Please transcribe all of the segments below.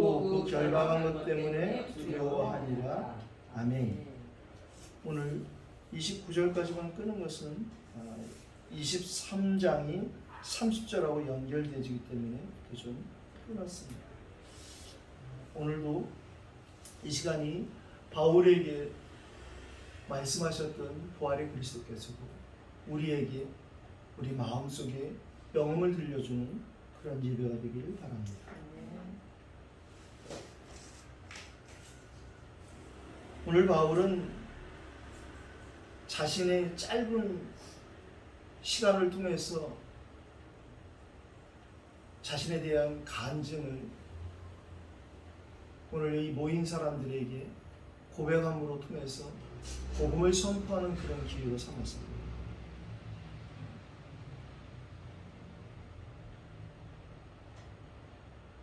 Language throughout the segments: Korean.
또 그 결박한 것 때문에 두려워하니라. 아멘. 오늘 29절까지만 끄는 것은 23장이 30절하고 연결되기 때문에 좀 끊었습니다. 오늘도 이 시간이 바울에게 말씀하셨던 부활의 그리스도께서도 우리에게 우리 마음속에 영음을 들려주는 그런 예배가 되기를 바랍니다. 오늘 바울은 자신의 짧은 시간을 통해서 자신에 대한 간증을 오늘 이 모인 사람들에게 고백함으로 통해서 복음을 선포하는 그런 기회로 삼았습니다.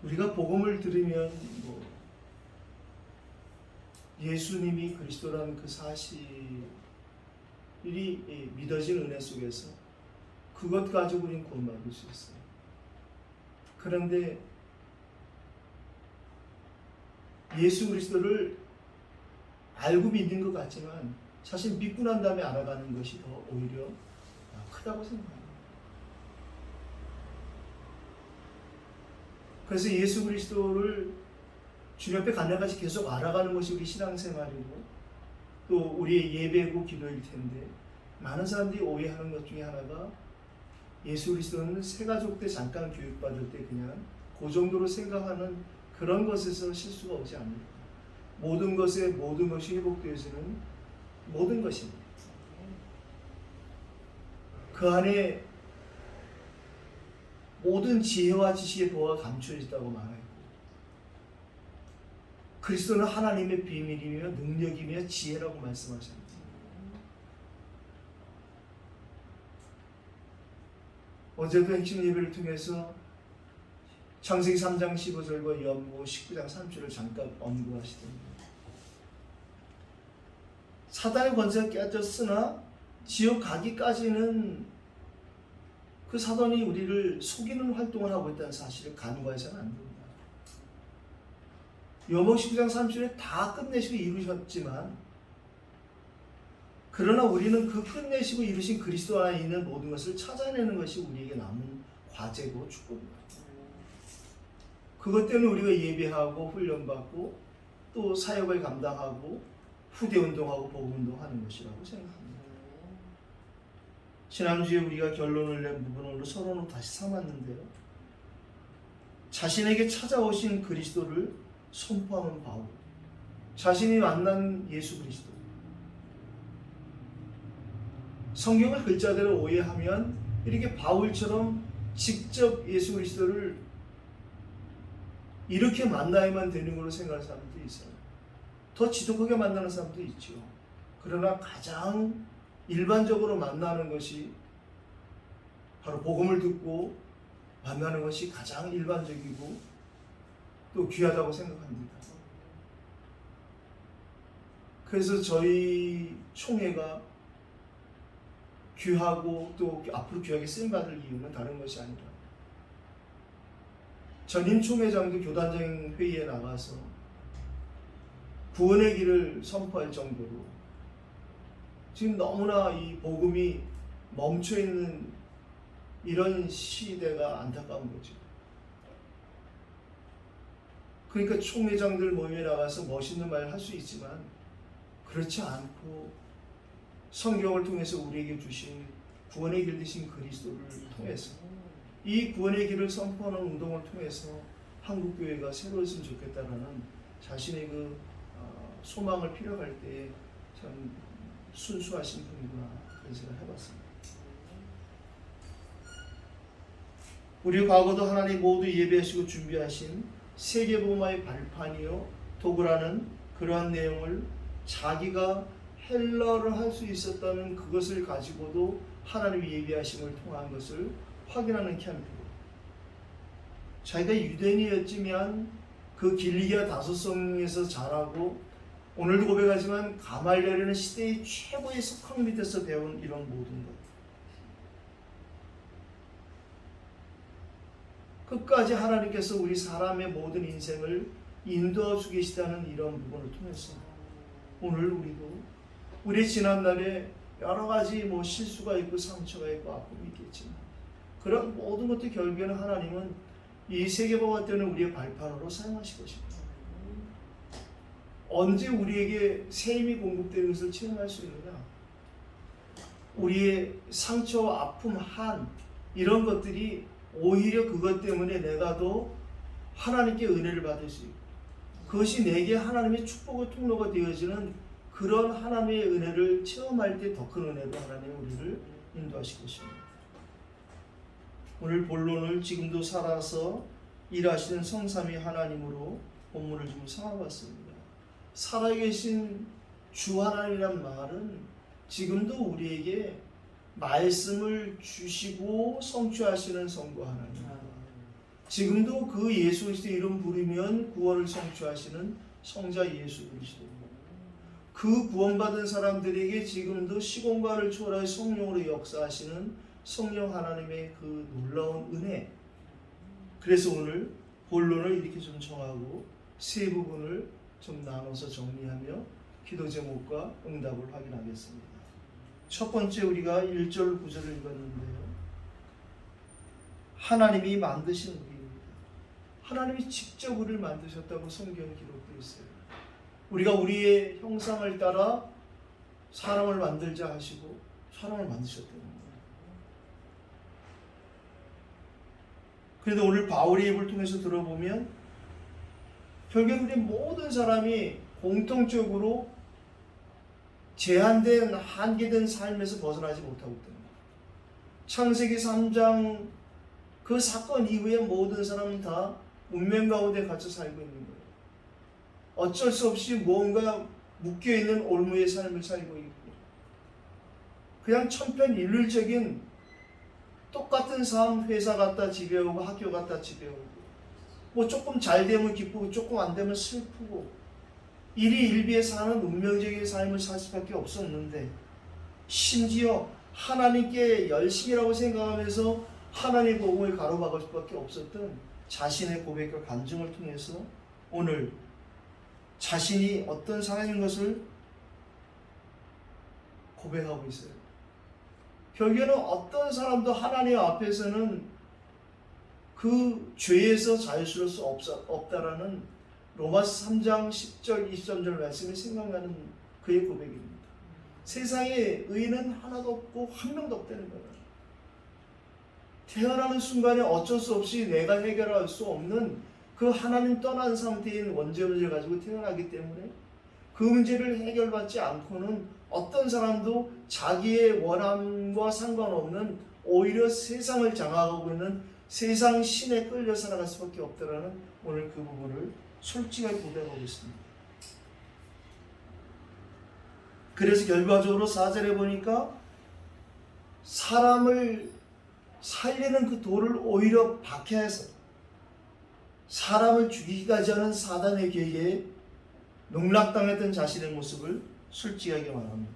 우리가 복음을 들으면 예수님이 그리스도라는 그 사실이 믿어진 은혜 속에서 그것 가지고 우리는 구원받을 수 있어요. 그런데 예수 그리스도를 알고 믿는 것 같지만 사실 믿고 난 다음에 알아가는 것이 더 오히려 크다고 생각합니다. 그래서 예수 그리스도를 주님 앞에 간절같이 계속 알아가는 것이 우리 신앙생활이고 또 우리의 예배고 기도일 텐데, 많은 사람들이 오해하는 것 중에 하나가 예수 그리스도는 새가족 때 잠깐 교육받을 때 그냥 그 정도로 생각하는 그런 것에서 실수가 오지 않습니다. 모든 것이 회복되어지는 모든 것입니다. 그 안에 모든 지혜와 지식의 보화가 감추어있다고 말하고, 그리스도는 하나님의 비밀이며 능력이며 지혜라고 말씀하셨습니다. 어제도 핵심 예배를 통해서 창세기 3장 15절과 연고 19장 3절을 잠깐 언급하시던데, 사단의 권세가 깨졌으나 지옥 가기까지는 그 사단이 우리를 속이는 활동을 하고 있다는 사실을 간과해서는 안 됩니다. 요한복음 19장 3절에 다 끝내시고 이루셨지만, 그러나 우리는 그 끝내시고 이루신 그리스도 안에 있는 모든 것을 찾아내는 것이 우리에게 남은 과제고 축복입니다. 그것 때문에 우리가 예배하고 훈련받고 또 사역을 감당하고 후대운동하고 복음운동하는 것이라고 생각합니다. 지난주에 우리가 결론을 낸 부분으로 서론을 다시 삼았는데요, 자신에게 찾아오신 그리스도를 선포하는 바울, 자신이 만난 예수 그리스도, 성경을 글자대로 오해하면 이렇게 바울처럼 직접 예수 그리스도를 이렇게 만나야만 되는 걸로 생각하는 사람도 있어요. 더 지독하게 만나는 사람도 있죠. 그러나 가장 일반적으로 만나는 것이 바로 복음을 듣고 만나는 것이 가장 일반적이고 또 귀하다고 생각합니다. 그래서 저희 총회가 귀하고 또 앞으로 귀하게 쓰임받을 이유는 다른 것이 아니라, 전임 총회장도 교단장 회의에 나가서 구원의 길을 선포할 정도로 지금 너무나 이 복음이 멈춰있는 이런 시대가 안타까운 거죠. 그러니까 총회장들 모임에 나가서 멋있는 말 할 수 있지만 그렇지 않고 성경을 통해서 우리에게 주신 구원의 길 되신 그리스도를 통해서 이 구원의 길을 선포하는 운동을 통해서 한국교회가 새로워졌으면 좋겠다라는 자신의 그 소망을 필요할 때 참 순수하신 분이구나 그런 생각을 해봤습니다. 우리 과거도 하나님 모두 예배하시고 준비하신 세계복음화의 발판이요 도구라는 그러한 내용을 자기가 헬러를 할 수 있었다는 그것을 가지고도 하나님의 예배하심을 통한 것을 확인하는 캠프. 자기가 유대인이었지만 그 길리기아 다소성에서 자라고 오늘도 고백하지만 가말리엘이라는 시대의 최고의 석학 밑에서 배운 이런 모든 것. 끝까지 하나님께서 우리 사람의 모든 인생을 인도하고 계시다는 이런 부분을 통해서 오늘 우리도 우리 지난날에 여러 가지 실수가 있고 상처가 있고 아픔이 있겠지만 그런 모든 것들 결국에는 하나님은 이 세계보가 때는 우리의 발판으로 사용하실 것입니다. 언제 우리에게 새 힘이 공급되는 것을 체험할 수 있느냐? 우리의 상처, 아픔, 한 이런 것들이 오히려 그것 때문에 내가 더 하나님께 은혜를 받을 수 있고 그것이 내게 하나님의 축복의 통로가 되어지는 그런 하나님의 은혜를 체험할 때 더 큰 은혜로 하나님이 우리를 인도하실 것입니다. 오늘 본론을 지금도 살아서 일하시는 성삼위 하나님으로 본문을 좀 삼아봤습니다. 살아계신 주 하나님이란 말은 지금도 우리에게 말씀을 주시고 성취하시는 성부 하나님, 지금도 그 예수 그리스도의 이름 부르면 구원을 성취하시는 성자 예수 그리스도, 그 구원받은 사람들에게 지금도 시공간을 초월하여 성령으로 역사하시는 성령 하나님의 그 놀라운 은혜. 그래서 오늘 본론을 이렇게 좀 정하고 세 부분을 좀 나눠서 정리하며 기도 제목과 응답을 확인하겠습니다. 첫 번째, 우리가 1절 9절을 읽었는데요. 하나님이 만드신 우리입니다. 하나님이 직접 우리를 만드셨다고 성경에 기록되어 있어요. 우리가 우리의 형상을 따라 사람을 만들자 하시고 사람을 만드셨다는 거예요. 그런데 오늘 바울의 입을 통해서 들어보면 결국 우리 모든 사람이 공통적으로 제한된 한계된 삶에서 벗어나지 못하고 있다. 창세기 3장 그 사건 이후에 모든 사람은 다 운명 가운데 갇혀 살고 있는 거예요. 어쩔 수 없이 뭔가 묶여있는 올무의 삶을 살고 있고 그냥 천편일률적인 똑같은 삶, 회사 갔다 집에 오고 학교 갔다 집에 오고 조금 잘 되면 기쁘고 조금 안 되면 슬프고 일이 일비에 사는 운명적인 삶을 살 수밖에 없었는데 심지어 하나님께 열심이라고 생각하면서 하나님의 복음을 가로막을 수밖에 없었던 자신의 고백과 간증을 통해서 오늘 자신이 어떤 사람인 것을 고백하고 있어요. 결국에는 어떤 사람도 하나님 앞에서는 그 죄에서 자유스러울 수 없다라는 로마서 3장 10절 23절 말씀이 생각나는 그의 고백입니다. 세상에 의인은 하나도 없고 한 명도 없다는 거예요. 태어나는 순간에 어쩔 수 없이 내가 해결할 수 없는 그 하나님 떠난 상태인 원죄 문제를 가지고 태어나기 때문에 그 문제를 해결받지 않고는 어떤 사람도 자기의 원함과 상관없는 오히려 세상을 장악하고 있는 세상 신에 끌려 살아갈 수밖에 없다라는 오늘 그 부분을 솔직하게 고백하고 있습니다. 그래서 결과적으로 4절에 보니까 사람을 살리는 그 돌을 오히려 박해해서 사람을 죽이기까지 하는 사단의 계획에 농락당했던 자신의 모습을 솔직하게 말합니다.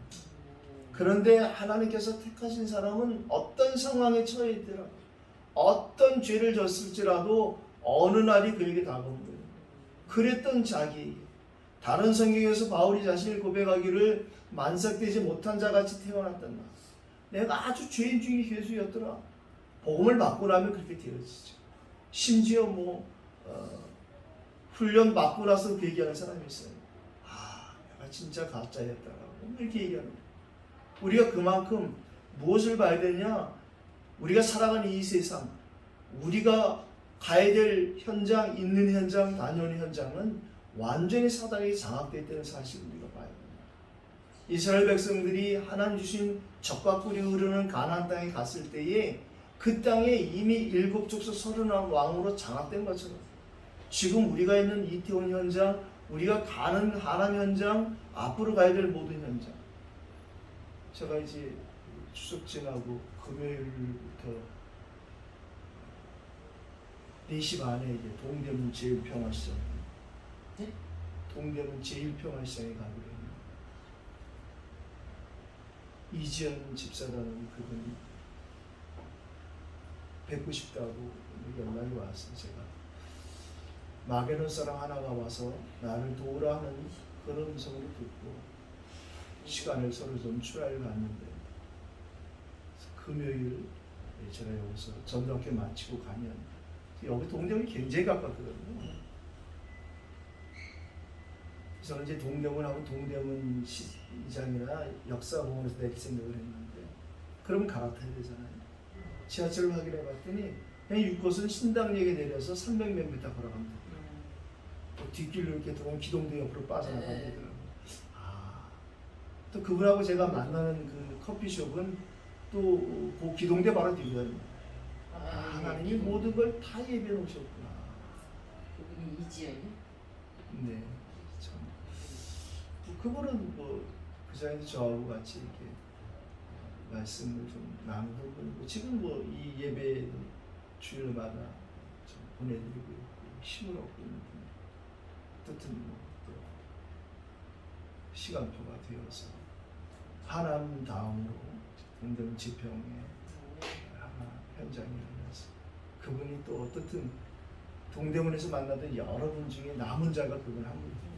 그런데 하나님께서 택하신 사람은 어떤 상황에 처해 있더라도 어떤 죄를 졌을지라도 어느 날이 그에게 다가온 거예요. 그랬던 자기, 다른 성경에서 바울이 자신을 고백하기를 만삭되지 못한 자같이 태어났단 말. 내가 아주 죄인 중에 괴수였더라. 복음을 받고 나면 그렇게 되어지죠. 심지어 훈련 받고 나서 그 얘기하는 사람이 있어요. 내가 진짜 가짜였다라고 이렇게 얘기하는 거예요. 우리가 그만큼 무엇을 봐야 되냐? 우리가 살아가는 이 세상, 우리가 가야 될 현장, 있는 현장, 다녀오는 현장은 완전히 사단이 장악되어 있다는 사실을 우리가 봐야 됩니다. 이스라엘 백성들이 하나님 주신 젖과 꿀이 흐르는 가나안 땅에 갔을 때에 그 땅에 이미 7족속 30왕으로 장악된 것처럼 지금 우리가 있는 이태원 현장, 우리가 가는 하남 현장, 앞으로 가야 될 모든 현장. 제가 이제 추석 지나고 금요일부터 4시 반에 이제 동대문 제1평화시장, 네? 동대문 제1평화시장에 가기로 했는데 이지연 집사라는 그분이 뵙고 싶다고 연락이 와서 제가 마게논 사람 하나가 와서 나를 도우라 하는 그런 음성을 듣고 시간을 서로 좀 추라를 갔는데 금요일 제가 여기서 전도학교 마치고 가면 여기 동대문이 굉장히 가깝거든요. 그래서 이제 동대문하고 동대문 시장이나 역사공원에서 내릴 생각을 했는데 그러면 갈아타야 되잖아요. 지하철을 확인해 봤더니 그냥 6곳은 신당역에 내려서 300몇 미터 걸어가면 돼요. 뒷길로 이렇게 들어오면 기동대 옆으로 빠져나가야 되더라고요. 또 그분하고 제가 만나는 그 커피숍은 또 그 기동대 바로 뒤거든요. 하나님이 모든 걸 다 예비해 놓으셨구나. 그분이 이지연이? 네, 참. 그분은 뭐 그 자리에서 저하고 같이 이렇게 말씀을 좀 나누고 지금 뭐 이 예배 주일마다 좀 보내드리고 있고 힘을 얻고 있는 분. 어쨌든 뭐또 시간표가 되어서 하남 다음으로 동대문 지평에 하나 현장에 오면서 그분이 또 어떻든 동대문에서 만나던 여러분 중에 남은 자가 그분 한 분이에요.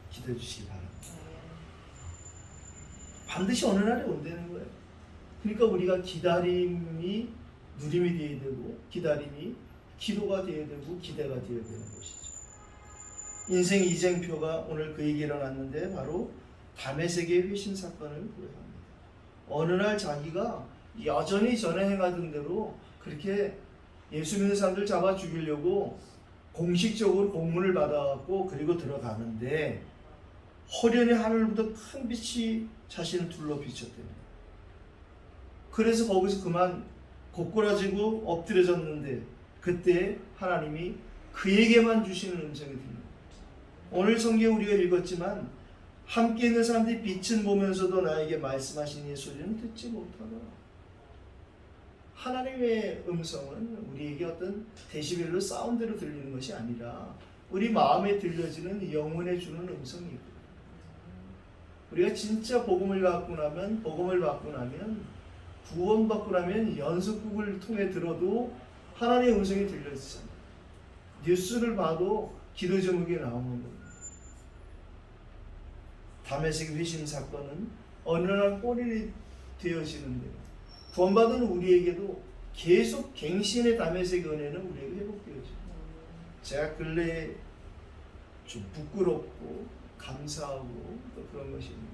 기도해 주시기 바랍니다. 반드시 어느 날에 온다는 거예요. 그러니까 우리가 기다림이 누림이 되어야 되고 기다림이 기도가 되어야 되고 기대가 되어야 되는 것이죠. 인생 이쟁표가 오늘 그 얘기 일어났는데 바로 다메섹의 회심 사건을 고려합니다. 어느 날 자기가 여전히 전에 행하던 대로 그렇게 예수 믿는 사람들 잡아 죽이려고 공식적으로 공문을 받아갖고 그리고 들어가는데 허련히 하늘부터 큰 빛이 자신을 둘러 비쳤대요. 그래서 거기서 그만 고꾸라지고 엎드려졌는데 그때 하나님이 그에게만 주시는 음성이 들립니다. 오늘 성경 우리가 읽었지만 함께 있는 사람들이 빛은 보면서도 나에게 말씀하신 이 소리는 듣지 못하더라. 하나님의 음성은 우리에게 어떤 데시벨로 사운드로 들리는 것이 아니라 우리 마음에 들려지는 영혼에 주는 음성이고 우리가 진짜 복음을 받고 나면 구원받고 나면 연습국을 통해 들어도 하나님의 음성이 들려지잖아요. 뉴스를 봐도 기도 제목이 나오는 겁니다. 다메섹 회심 사건은 어느 날 꼬리를 되어지는데요. 구원받은 우리에게도 계속 갱신의 다메섹 은혜는 우리에게 회복되어져요. 제가 근래에 좀 부끄럽고 감사하고 또 그런 것입니다.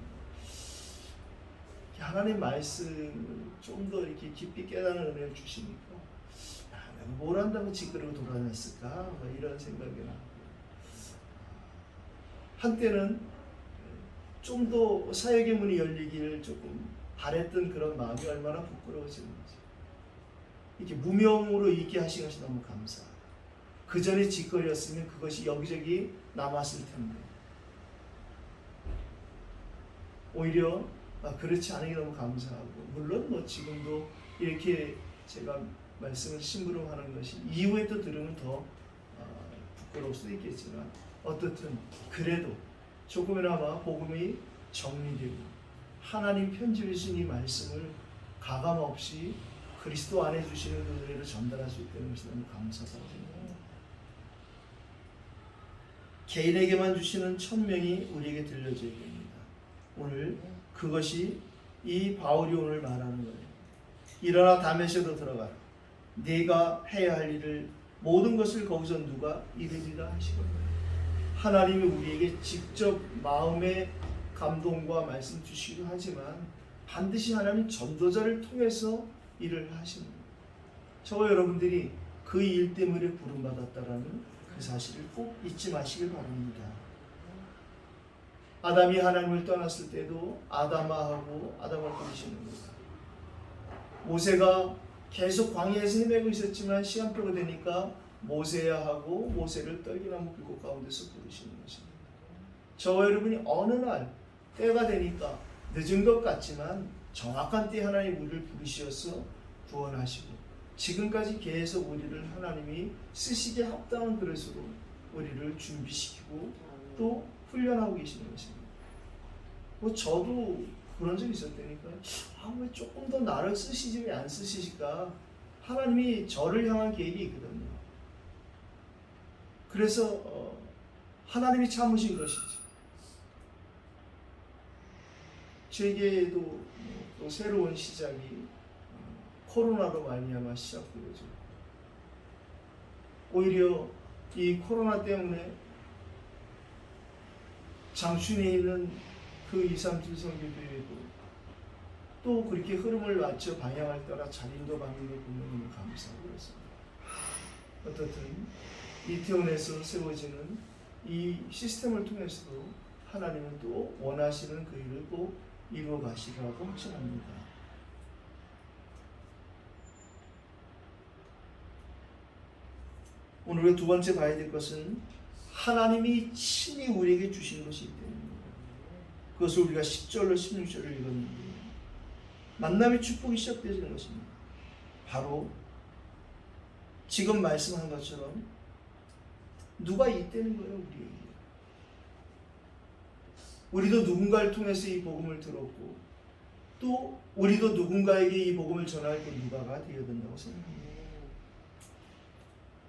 하나님 말씀을 좀 더 이렇게 깊이 깨닫는 은혜를 주시니까 내가 뭘 한다고 지그러고 돌아다녔을까? 뭐 이런 생각이 나고 한때는 좀 더 사역의 문이 열리기를 조금 바랬던 그런 마음이 얼마나 부끄러워지는지 이렇게 무명으로 있게 하신 것이 너무 감사하다. 그 전에 짓거리였으면 그것이 여기저기 남았을 텐데 오히려 그렇지 않은 게 너무 감사하고 물론 뭐 지금도 이렇게 제가 말씀을 심부름하는 것이 이후에 또 들으면 더 부끄러울 수도 있겠지만 어떻든 그래도 조금이나마 복음이 정리되고 하나님 편지해 주신 이 말씀을 가감없이 그리스도 안에 주시는 은혜를 전달할 수 있다는 것이 너무 감사하다. 개인에게만 주시는 천명이 우리에게 들려져야 됩니다. 오늘 그것이 이 바울이 오늘 말하는 거예요. 일어나 다메섹으로 들어가라. 네가 해야 할 일을 모든 것을 거기서 누가 이르리라 하시거든요. 하나님이 우리에게 직접 마음의 감동과 말씀 주시기도 하지만 반드시 하나님 전도자를 통해서 일을 하시는 거예요. 저와 여러분들이 그 일 때문에 부름받았다라는 그 사실을 꼭 잊지 마시길 바랍니다. 아담이 하나님을 떠났을 때도 아담아하고 아담을 부르시는 겁니다. 모세가 계속 광야에서 헤매고 있었지만 시간표가 되니까 모세야 하고 모세를 떨기나무 불꽃 가운데서 부르시는 것입니다. 저와 여러분이 어느 날 때가 되니까 늦은 것 같지만 정확한 때에 하나님 우리를 부르셔서 구원하시고 지금까지 계속 우리를 하나님이 쓰시기에 합당한 그릇으로 우리를 준비시키고 또 훈련하고 계시는 것입니다. 뭐 저도 그런 적이 있었다니까. 왜 조금 더 나를 쓰시지 왜 안 쓰시실까? 하나님이 저를 향한 계획이 있거든요. 그래서 하나님이 참으신 것이죠. 제게도 또 새로운 시작이 코로나로 말미암아 시작되어져. 오히려 이 코로나 때문에 장춘에 있는 그 237 선교대회도 또 그렇게 흐름을 맞춰 방향을 따라 잘 인도받는 걸 보면 너무 감사하고 있습니다. 어떻든 이태원에서 세워지는 이 시스템을 통해서도 하나님은 또 원하시는 그 일을 꼭 이루어 가시리라고 확신합니다. 오늘 우리가 두 번째 봐야 될 것은 하나님이 친히 우리에게 주신 것이 있다는 거예요. 그것을 우리가 10절로 16절을 읽었는데 만남의 축복이 시작되는 것입니다. 바로 지금 말씀한 것처럼 누가 있다는 거예요, 우리에게. 우리도 누군가를 통해서 이 복음을 들었고 또 우리도 누군가에게 이 복음을 전할 그 누가가 되어야 된다고 생각합니다.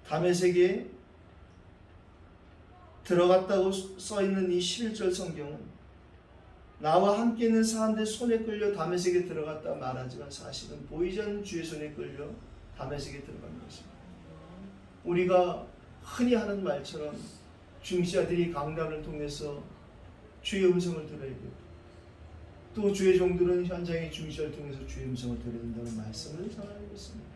다메섹에 들어갔다고 써있는 이 11절 성경은 나와 함께 있는 사람들 손에 끌려 다메섹에 들어갔다 말하지만 사실은 보이지 않는 주의 손에 끌려 다메섹에 들어간 것입니다. 우리가 흔히 하는 말처럼 중시자들이 강단을 통해서 주의 음성을 들어야 되고 또 주의 종들은 현장의 중시자를 통해서 주의 음성을 들어야 된다는 말씀을 잘 알고 있습니다.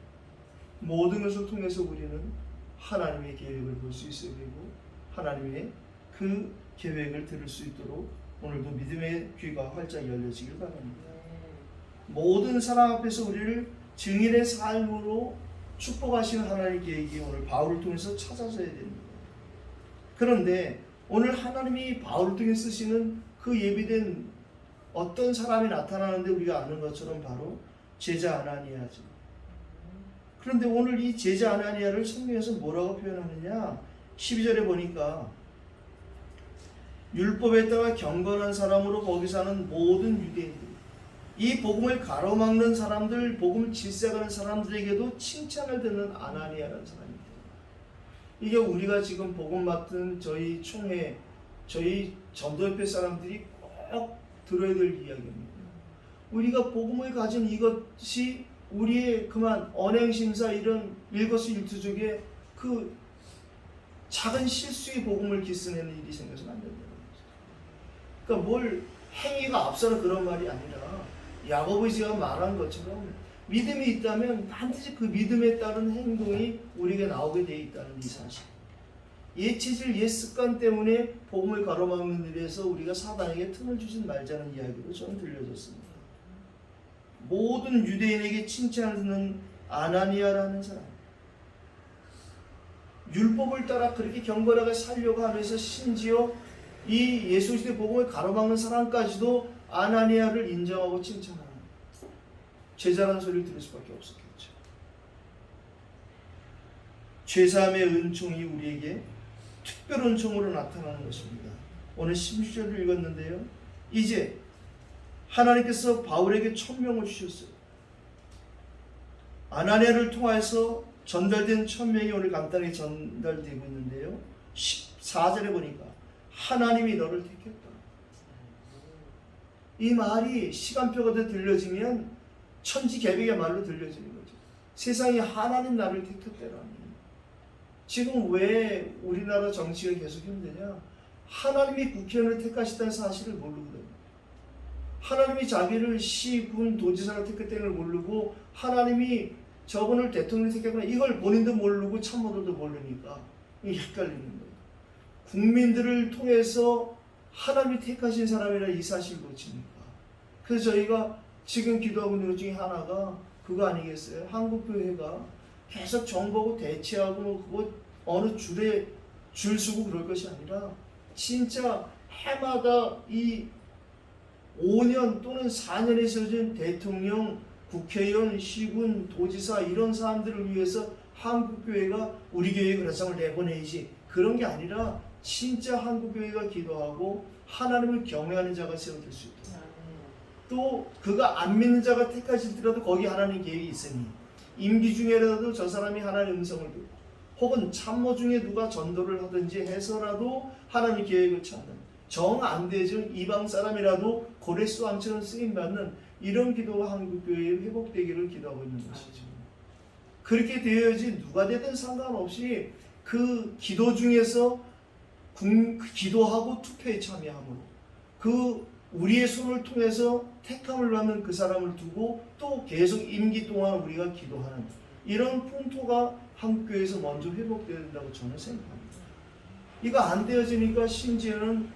모든 것을 통해서 우리는 하나님의 계획을 볼 수 있어야 되고 하나님의 그 계획을 들을 수 있도록 오늘도 믿음의 귀가 활짝 열려지길 바랍니다. 모든 사람 앞에서 우리를 증인의 삶으로 축복하시는 하나님의 계획이 오늘 바울을 통해서 찾아져야 됩니다. 그런데 오늘 하나님이 바울을 통해 쓰시는 그 예비된 어떤 사람이 나타나는데 우리가 아는 것처럼 바로 제자 아나니아죠. 그런데 오늘 이 제자 아나니아를 성경에서 뭐라고 표현하느냐? 12절에 보니까 율법에 따라 경건한 사람으로 거기 사는 모든 유대인들, 이 복음을 가로막는 사람들, 복음을 질색하는 사람들에게도 칭찬을 듣는 아나니아라는 사람입니다. 이게 우리가 지금 복음 맡은 저희 총회, 저희 전도협회 사람들이 꼭 들어야 될 이야기입니다. 우리가 복음을 가진 이것이 우리의 그만 언행심사 이런 일거수일투족의 그 작은 실수의 복음을 기스내는 일이 생겨서는 안 된다는 거죠. 그러니까 뭘 행위가 앞서는 그런 말이 아니라 야고보지가 말한 것처럼 믿음이 있다면 반드시 그 믿음에 따른 행동이 우리에게 나오게 되어 있다는 이 사실. 옛 체질, 옛 습관 때문에 복음을 가로막는 일에서 우리가 사단에게 틈을 주진 말자는 이야기로 저는 들려졌습니다. 모든 유대인에게 칭찬을 듣는 아나니아라는 사람, 율법을 따라 그렇게 경건하게 살려고 하면서 심지어 이 예수시대 복음을 가로막는 사람까지도 아나니아를 인정하고 칭찬하는 제자라는 소리를 들을 수밖에 없었겠죠. 죄사함의 은총이 우리에게 특별 은총으로 나타나는 것입니다. 오늘 16절을 읽었는데요. 이제 하나님께서 바울에게 천명을 주셨어요. 아나니아를 통해서 전달된 천명이 오늘 간단하게 전달되고 있는데요. 14절에 보니까 하나님이 너를 택했다. 이 말이 시간표가 들려지면 천지개벽의 말로 들려지는 거죠. 세상에 하나님 나를 택했다라니. 지금 왜 우리나라 정치가 계속 힘드냐? 하나님이 국회의원을 택하시다는 사실을 모르거든요. 하나님이 자기를 시, 군, 도지사를 택했다는 걸 모르고 하나님이 저분을 대통령을 택했구나 이걸 본인도 모르고 참모들도 모르니까 이게 헷갈리는 거예요. 국민들을 통해서 하나님이 택하신 사람이라 이 사실을 놓칩니까? 그래서 저희가 지금 기도하고 있는 것 중에 하나가 그거 아니겠어요? 한국교회가 계속 정보고 대체하고 그거 어느 줄에 줄 서고 그럴 것이 아니라 진짜 해마다 이 5년 또는 4년에 있어진 대통령, 국회의원, 시군, 도지사 이런 사람들을 위해서 한국교회가 우리 교회에 그라상을 내보내야지 그런 게 아니라 진짜 한국교회가 기도하고 하나님을 경외하는 자가 세워질 수 있다. 또 그가 안 믿는 자가 택하실지라도 거기 하나님 계획이 있으니 임기 중에라도 저 사람이 하나님의 음성을 듣고 혹은 참모 중에 누가 전도를 하든지 해서라도 하나님 계획을 찾는, 정 안 되지만 이방 사람이라도 고레스 왕처럼 쓰임받는 이런 기도가 한국교회에 회복되기를 기도하고 있는 것이죠. 그렇게 되어야지 누가 되든 상관없이 그 기도 중에서 기도하고 투표에 참여함으로 그 우리의 손을 통해서 택함을 받는 그 사람을 두고 또 계속 임기 동안 우리가 기도하는 이런 풍토가 한국교회에서 먼저 회복되어야 된다고 저는 생각합니다. 이거 안 되어지니까 심지어는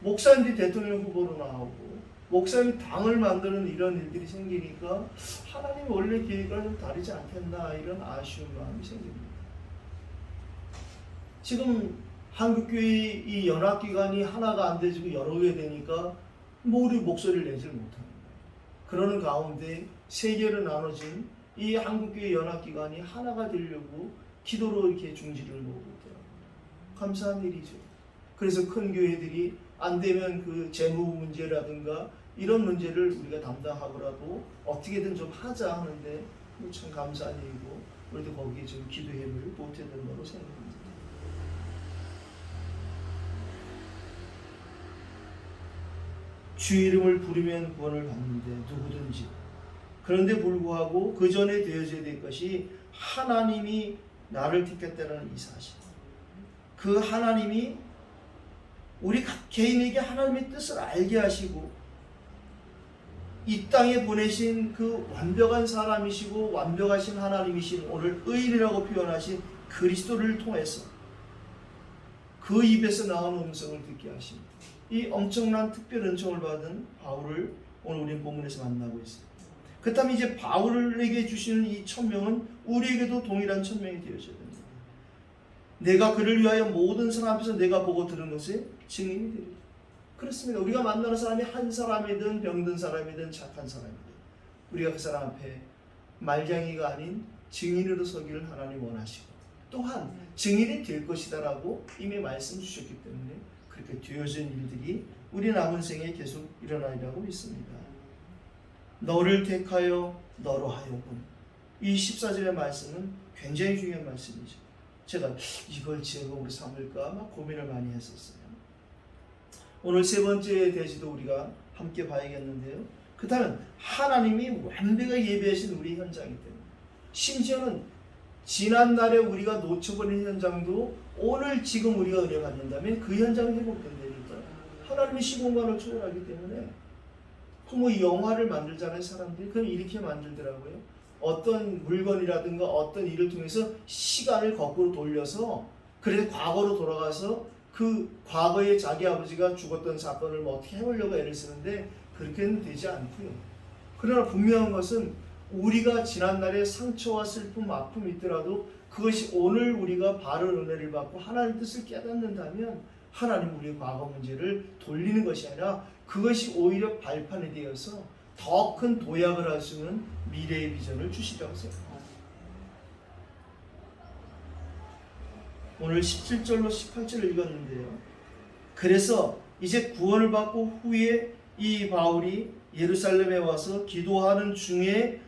목사님들이 대통령 후보로 나오고 목사님이 당을 만드는 이런 일들이 생기니까 하나님이 원래 계획과 좀 다르지 않겠나 이런 아쉬운 마음이 생깁니다. 지금 한국교회 이 연합기관이 하나가 안 되지고 여러 개 되니까 우리 목소리를 내질 못합니다. 그러는 가운데 세 개로 나눠진 이 한국교회 연합기관이 하나가 되려고 기도로 이렇게 중지를 놓고 있더라고요. 감사한 일이죠. 그래서 큰 교회들이 안 되면 그 재무 문제라든가 이런 문제를 우리가 담당하고라도 어떻게든 좀 하자 하는데 참 감사한 일이고 우리도 거기에 좀 기도의 힘을 보태야 된다고 생각합니다. 주 이름을 부르면 구원을 받는데 누구든지, 그런데 불구하고 그 전에 되어져야 될 것이 하나님이 나를 택했다는 이 사실. 그 하나님이 우리 각 개인에게 하나님의 뜻을 알게 하시고 이 땅에 보내신 그 완벽한 사람이시고 완벽하신 하나님이신 오늘 의인이라고 표현하신 그리스도를 통해서 그 입에서 나온 음성을 듣게 하십니다. 이 엄청난 특별 은총을 받은 바울을 오늘 우리는 본문에서 만나고 있습니다. 그렇다면 이제 바울에게 주시는 이 천명은 우리에게도 동일한 천명이 되어져야 됩니다. 내가 그를 위하여 모든 사람 앞에서 내가 보고 들은 것에 증인이 되리라. 그렇습니다. 우리가 만나는 사람이 한 사람이든 병든 사람이든 착한 사람이든 우리가 그 사람 앞에 말장이가 아닌 증인으로 서기를 하나님 원하시고 또한 증인이 될 것이다라고 이미 말씀 주셨기 때문에 그렇게 되어진 일들이 우리 남은 생에 계속 일어나리라고 믿습니다. 너를 택하여 너로 하여금, 이 14절의 말씀은 굉장히 중요한 말씀이죠. 제가 이걸 제목으로 삼을까 막 고민을 많이 했었어요. 오늘 세 번째 대지도 우리가 함께 봐야겠는데요. 그렇다면 하나님이 완벽하게 예배하신 우리 현장이기 때문에 심지어는 지난날에 우리가 놓쳐버린 현장도 오늘 지금 우리가 은혜 받는다면 그 현장이 회복된다니까. 하나님이 시공간을 초월하기 때문에 뭐 영화를 만들잖아요. 사람들이 그럼 이렇게 만들더라고요. 어떤 물건이라든가 어떤 일을 통해서 시간을 거꾸로 돌려서 그래서 과거로 돌아가서 그 과거에 자기 아버지가 죽었던 사건을 뭐 어떻게 해보려고 애를 쓰는데 그렇게는 되지 않고요. 그러나 분명한 것은 우리가 지난날에 상처와 슬픔, 아픔이 있더라도 그것이 오늘 우리가 바른 은혜를 받고 하나님의 뜻을 깨닫는다면 하나님 우리의 과거 문제를 돌리는 것이 아니라 그것이 오히려 발판이 되어서 더 큰 도약을 할 수 있는 미래의 비전을 주시라고 생각합니다. 오늘 17절로 18절을 읽었는데요. 그래서 이제 구원을 받고 후에 이 바울이 예루살렘에 와서 기도하는 중에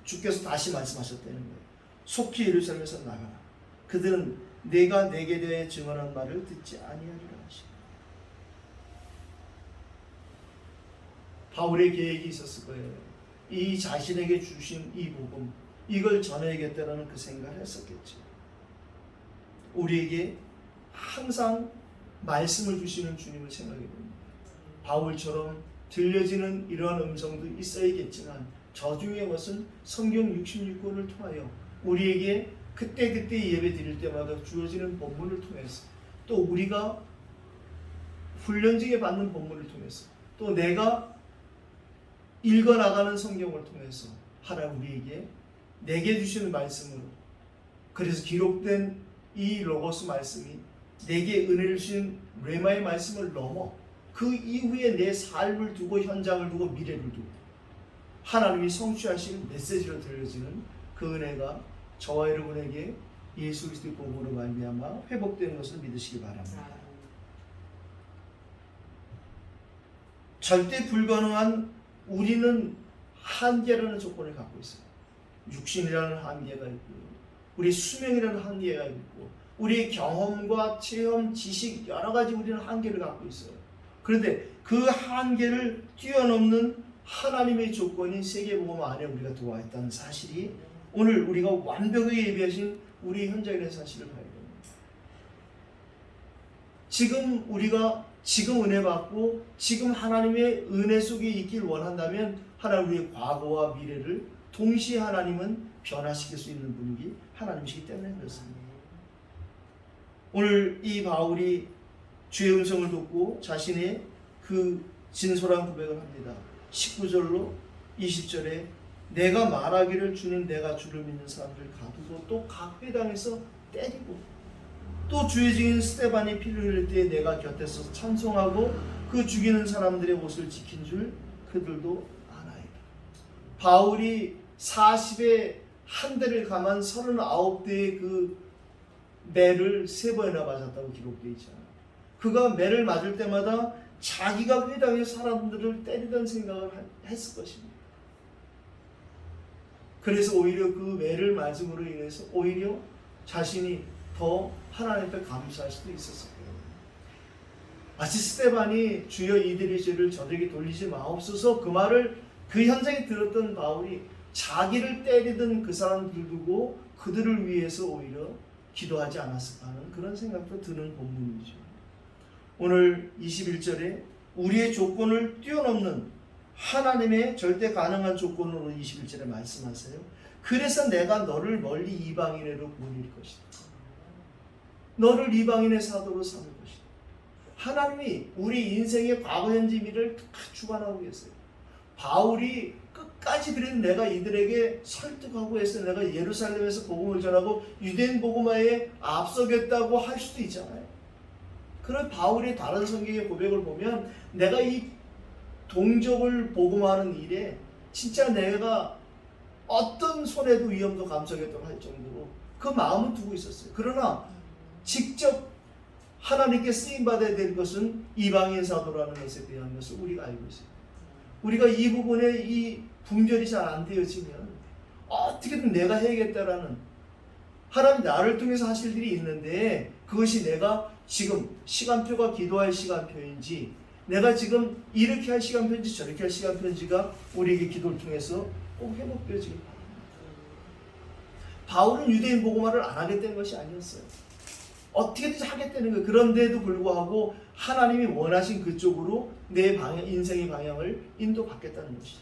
주께서 다시 말씀하셨다는 거예요. 속히 예루살렘에서 나가라. 그들은 내가 내게 대해 증언한 말을 듣지 아니하리라 하시고. 바울의 계획이 있었을 거예요. 이 자신에게 주신 이 복음, 이걸 전해야겠다라는 그 생각을 했었겠죠. 우리에게 항상 말씀을 주시는 주님을 생각해 봅니다. 바울처럼 들려지는 이러한 음성도 있어야겠지만 저 중에 것은 성경 66권을 통하여 우리에게 그때그때 예배 드릴 때마다 주어지는 본문을 통해서 또 우리가 훈련직에 받는 본문을 통해서 또 내가 읽어나가는 성경을 통해서 하나님 우리에게 내게 주시는 말씀으로 그래서 기록된 이 로고스 말씀이 내게 은혜를 주신 레마의 말씀을 넘어 그 이후에 내 삶을 두고 현장을 두고 미래를 두고 하나님이 성취하신 메시지로 들려지는 그 은혜가 저와 여러분에게 예수 그리스도의 복음으로 말미암아 회복되는 것을 믿으시기 바랍니다. 절대 불가능한 우리는 한계라는 조건을 갖고 있어요. 육신이라는 한계가 있고요. 우리 수명이라는 한계가 있고 우리의 경험과 체험, 지식 여러 가지 우리는 한계를 갖고 있어요. 그런데 그 한계를 뛰어넘는 하나님의 조건인 세계복음 안에 우리가 들어와 있다는 사실이 오늘 우리가 완벽하게 예비하신 우리 현장이라는 사실을 봐야 됩니다. 지금 우리가 지금 은혜 받고 지금 하나님의 은혜 속에 있길 원한다면 하나님 우리의 과거와 미래를 동시에 하나님은 변화시킬 수 있는 분이 하나님이시기 때문에 그렇습니다. 오늘 이 바울이 주의 음성을 듣고 자신의 그 진솔한 고백을 합니다. 19절로 20절에 내가 말하기를 주는 내가 주를 믿는 사람들 가두고 또 각 회당에서 때리고 또 주의 증인 스데반이 피를 흘릴 때에 내가 곁에서 찬송하고 그 죽이는 사람들의 옷을 지킨 줄 그들도 아나이다. 바울이 40에 한 대를 감한 39대의 그 매를 3번이나 맞았다고 기록되어 있잖아요. 그가 매를 맞을 때마다 자기가 회당의 사람들을 때리던 생각을 했을 것입니다. 그래서 오히려 그 매를 맞음으로 인해서 오히려 자신이 더 하나님 앞에 감사할 수도 있었을 거예요. 마치 스데반이 주여 이들의 죄를 저들에게 돌리지 마옵소서 그 말을 그 현장에 들었던 바울이 자기를 때리던 그 사람들 두고 그들을 위해서 오히려 기도하지 않았을까 하는 그런 생각도 드는 본문이죠. 오늘 21절에 우리의 조건을 뛰어넘는 하나님의 절대 가능한 조건으로 21절에 말씀하세요. 그래서 내가 너를 멀리 이방인으로 보낼 것이다. 너를 이방인의 사도로 삼을 것이다. 하나님이 우리 인생의 과거 현재 미래를 다 주관하고 계세요. 바울이 끝까지 그래도 내가 이들에게 설득하고 해서 내가 예루살렘에서 복음을 전하고 유대인 복음화에 앞서겠다고 할 수도 있잖아요. 그런 바울의 다른 성경의 고백을 보면 내가 이 동족을 복음화하는 일에 진짜 내가 어떤 손해도 위험도 감수하겠다고 할 정도로 그 마음은 두고 있었어요. 그러나 직접 하나님께 쓰임받아야 될 것은 이방인 사도라는 것에 대한 것을 우리가 알고 있어요. 우리가 이 부분에 이 분별이 잘 안 되어지면 어떻게든 내가 해야겠다라는 하나님 나를 통해서 하실 일이 있는데 그것이 내가 지금 시간표가 기도할 시간표인지 내가 지금 이렇게 할 시간표인지 저렇게 할 시간표인지가 우리에게 기도를 통해서 꼭 회복되어지길 바랍니다. 바울은 유대인 복음화를 안 하겠다는 것이 아니었어요. 어떻게든지 하겠다는 거예요. 그런데도 불구하고 하나님이 원하신 그쪽으로 내 방향, 인생의 방향을 인도받겠다는 것이죠.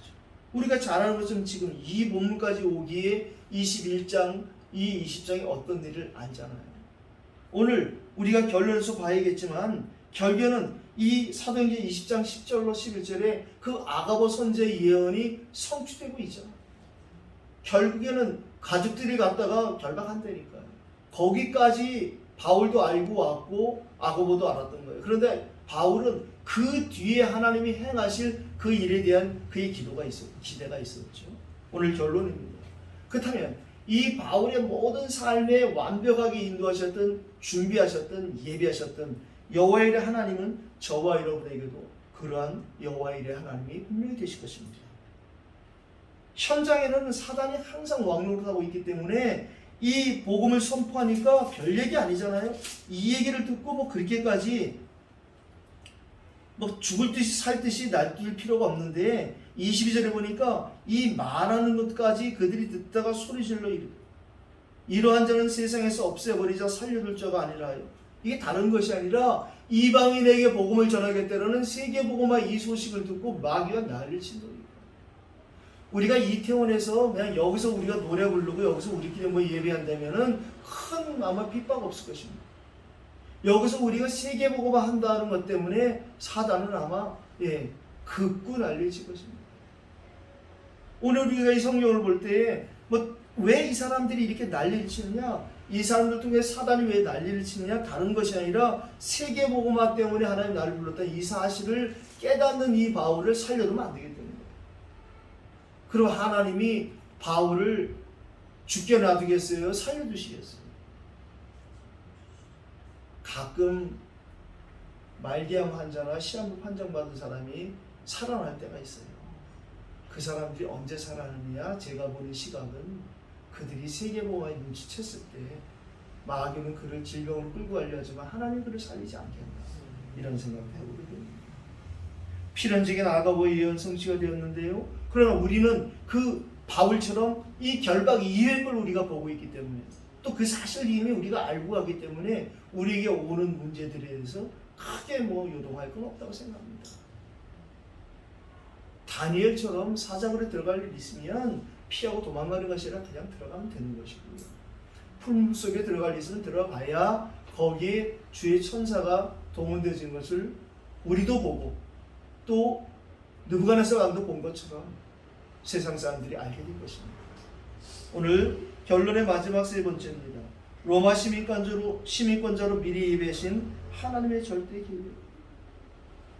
우리가 잘 아는 것처럼 지금 이 본문까지 오기에 21장, 이 20장이 어떤 일을 알잖아요. 오늘 우리가 결론에서 봐야겠지만 결국에는 이 사도행전 20장 10절로 11절에 그 아가보 선지의 예언이 성취되고 있죠. 결국에는 가족들이 갔다가 결박한다니까요. 거기까지 바울도 알고 왔고 아가보도 알았던 거예요. 그런데 바울은 그 뒤에 하나님이 행하실 그 일에 대한 그의 기대가 있었죠. 오늘 결론입니다. 그렇다면 이 바울의 모든 삶에 완벽하게 인도하셨던, 준비하셨던, 예비하셨던 여호와의 일의 하나님은 저와 여러분에게도 그러한 여호와의 일의 하나님이 분명히 되실 것입니다. 현장에는 사단이 항상 왕노릇 하고 있기 때문에 이 복음을 선포하니까 별 얘기 아니잖아요. 이 얘기를 듣고 뭐 그렇게까지 뭐 죽을 듯이 살 듯이 날뛸 필요가 없는데 22절에 보니까 이 말하는 것까지 그들이 듣다가 소리질러 이르고 이러한 자는 세상에서 없애버리자 살려둘 자가 아니라요. 이게 다른 것이 아니라 이방인에게 복음을 전하겠다는 세계복음화 이 소식을 듣고 마귀가 난리를 친 거예요. 우리가 이태원에서 그냥 여기서 우리가 노래 부르고 여기서 우리끼리 뭐 예배한다면은 큰 아마 핍박 없을 것입니다. 여기서 우리가 세계복음화 한다는 것 때문에 사단은 아마 극구 난리칠 것입니다. 오늘 우리가 이 성경을 볼 때 뭐 왜 이 사람들이 이렇게 난리를 치느냐? 이 사람들 통해 사단이 왜 난리를 치느냐? 다른 것이 아니라 세계복음화 때문에 하나님 나를 불렀다 이 사실을 깨닫는 이 바울을 살려두면 안 되기 때문에. 그리고 하나님이 바울을 죽게 놔두겠어요? 살려두시겠어요? 가끔 말기암 환자나 시한부 판정받은 사람이 살아날 때가 있어요. 그 사람들이 언제 살아나느냐? 제가 보는 시각은 그들이 세계보험에 눈치챘을 때 마귀는 그를 질병으로 끌고 가려 하지만 하나님 그를 살리지 않겠나 이런 생각을 해보게 됩니다. 필연적인 아가보의 예언 성취가 되었는데요. 그러나 우리는 그 바울처럼 이 결박 이후의 걸 우리가 보고 있기 때문에 또 그 사실을 이미 우리가 알고 가기 때문에 우리에게 오는 문제들에 대해서 크게 요동할 건 없다고 생각합니다. 다니엘처럼 사자굴에 들어갈 일 있으면 피하고 도망가는 것이 아니라 그냥 들어가면 되는 것이고요. 풀 속에 들어갈 일 있으면 들어가야 거기에 주의 천사가 동원되어진 것을 우리도 보고 또 느부갓네살 왕도 본 것처럼 세상 사람들이 알게 될 것입니다. 오늘 결론의 마지막 세 번째입니다. 로마 시민권자로 미리 예배하신 하나님의 절대 계획.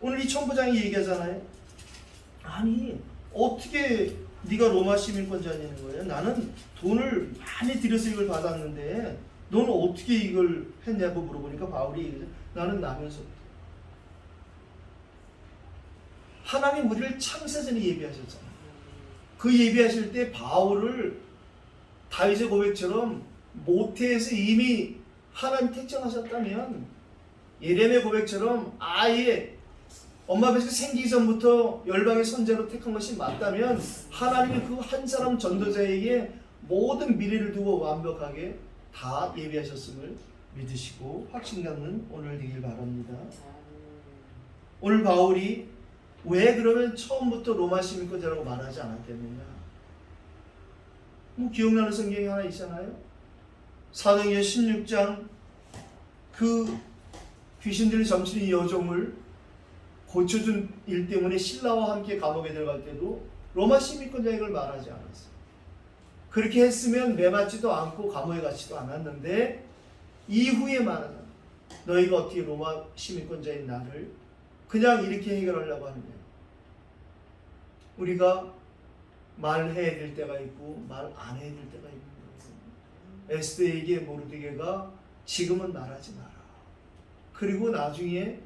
오늘 이 천부장이 얘기하잖아요. 아니 어떻게 네가 로마 시민권자냐는 거예요. 나는 돈을 많이 들여서 이걸 받았는데 너는 어떻게 이걸 했냐고 물어보니까 바울이 얘기하죠. 나는 나면서부터. 하나님 우리를 창세전에 예비하셨잖아요. 그 예비하실 때 바울을 다윗의 고백처럼 모태에서 이미 하나님 택정하셨다면 예레미야 고백처럼 아예 엄마 뱃속에 생기기 전부터 열방의 선제로 택한 것이 맞다면 하나님이 그 한 사람 전도자에게 모든 미래를 두고 완벽하게 다 예비하셨음을 믿으시고 확신 갖는 오늘 되길 바랍니다. 오늘 바울이 왜 그러면 처음부터 로마 시민권자라고 말하지 않았겠느냐? 기억나는 성경이 하나 있잖아요. 사도행전 16장 그 귀신들이 점치는 이 여종을 고쳐준 일 때문에 신라와 함께 감옥에 들어갈 때도 로마 시민권자인 걸 말하지 않았어요. 그렇게 했으면 매맞지도 않고 감옥에 가지도 않았는데 이후에 말하는 너희가 어떻게 로마 시민권자인 나를 그냥 이렇게 해결하려고 하느냐. 우리가 말해야 될 때가 있고 말 안 해야 될 때가 있는 거예요. 에스더에게 모르드게가 지금은 말하지 마라. 그리고 나중에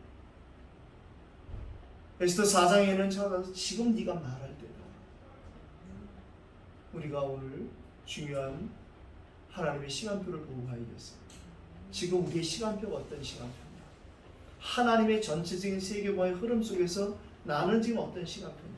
에스더 4장에는 찾아서 지금 네가 말할 때다. 우리가 오늘 중요한 하나님의 시간표를 보고 가야겠어요. 지금 우리의 시간표가 어떤 시간표냐? 하나님의 전체적인 세계관의 흐름 속에서 나는 지금 어떤 시간표냐?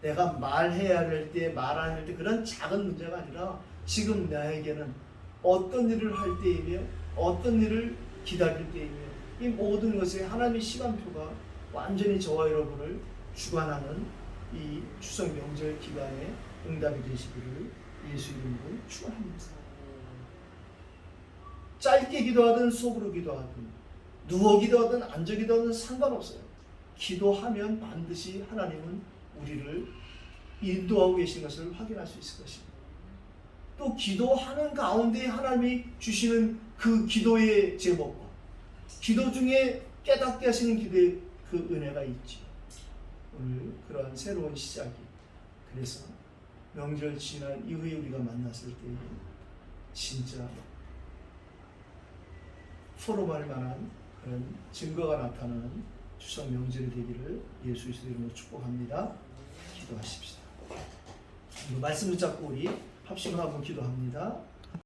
내가 말해야 할 때, 말 안 할 때 그런 작은 문제가 아니라 지금 나에게는 어떤 일을 할 때이며 어떤 일을 기다릴 때이며 이 모든 것에 하나님의 시간표가 완전히 저와 여러분을 주관하는 이 추석 명절 기간에 응답이 되시기를 예수 이름으로 축원합니다. 짧게 기도하든 속으로 기도하든 누워 기도하든 앉아 기도하든 상관없어요. 기도하면 반드시 하나님은 우리를 인도하고 계신 것을 확인할 수 있을 것입니다. 또 기도하는 가운데 하나님이 주시는 그 기도의 제목과 기도 중에 깨닫게 하시는 기도의 그 은혜가 있죠. 오늘 그러한 새로운 시작이 그래서 명절 지난 이후에 우리가 만났을 때 진짜 포럼할 만한 그런 증거가 나타나는 추석 명절이 되기를 예수 이름으로 축복합니다. 기도하십시다. 말씀 붙잡고 우리 합심을 하고 기도합니다.